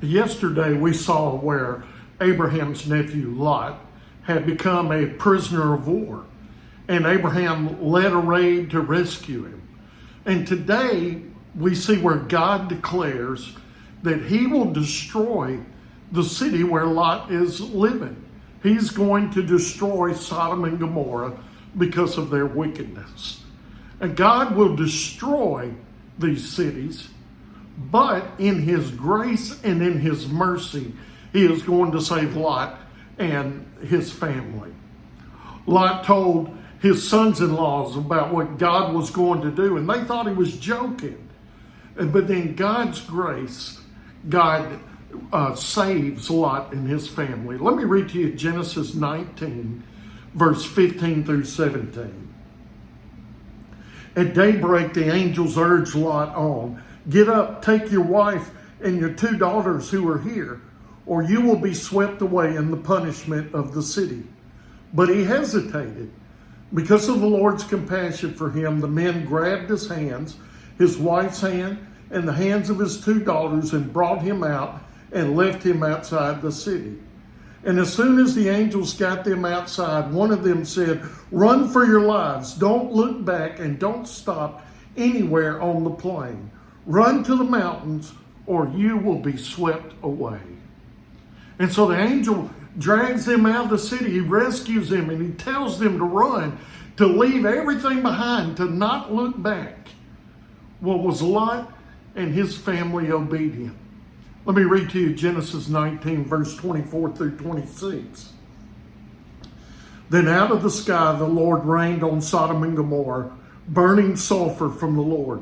Yesterday we saw where Abraham's nephew Lot had become a prisoner of war, and Abraham led a raid to rescue him. And today we see where God declares that he will destroy the city where Lot is living. He's going to destroy Sodom and Gomorrah because of their wickedness. And God will destroy these cities, but in his grace and in his mercy, he is going to save Lot and his family. Lot told his sons-in-laws about what God was going to do, and they thought he was joking. But in God's grace, God saves Lot and his family. Let me read to you Genesis 19, verse 15 through 17. At daybreak, the angels urged Lot on, "Get up, take your wife and your 2 daughters who are here, or you will be swept away in the punishment of the city." But he hesitated. Because of the Lord's compassion for him, the men grabbed his hands, his wife's hand, and the hands of his 2 daughters, and brought him out and left him outside the city. And as soon as the angels got them outside, one of them said, "Run for your lives. Don't look back and don't stop anywhere on the plain. Run to the mountains or you will be swept away." And so the angel drags them out of the city. He rescues them and he tells them to run, to leave everything behind, to not look back. Well, was Lot and his family obedient? Let me read to you Genesis 19, verse 24 through 26. Then out of the sky the Lord rained on Sodom and Gomorrah, burning sulfur from the Lord.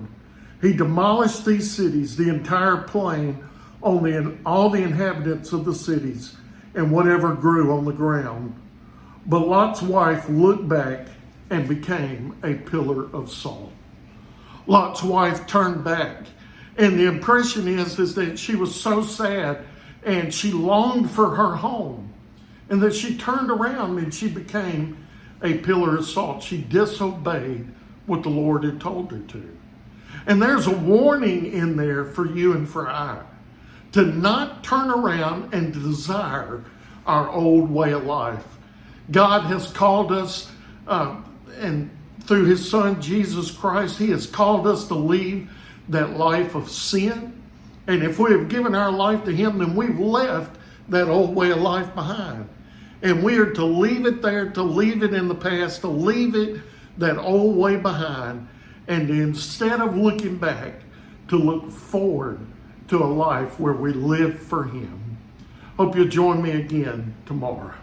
He demolished these cities, the entire plain, all the inhabitants of the cities, and whatever grew on the ground. But Lot's wife looked back and became a pillar of salt. Lot's wife turned back. And the impression is that she was so sad and she longed for her home, and that she turned around and she became a pillar of salt. She disobeyed what the Lord had told her to. And there's a warning in there for you and for I, to not turn around and desire our old way of life. God has called us, and through his son Jesus Christ, he has called us to leave that life of sin. And if we have given our life to him, then we've left that old way of life behind. And we are to leave it there, to leave it in the past, to leave it, that old way behind. And instead of looking back, to look forward to a life where we live for him. Hope you'll join me again tomorrow.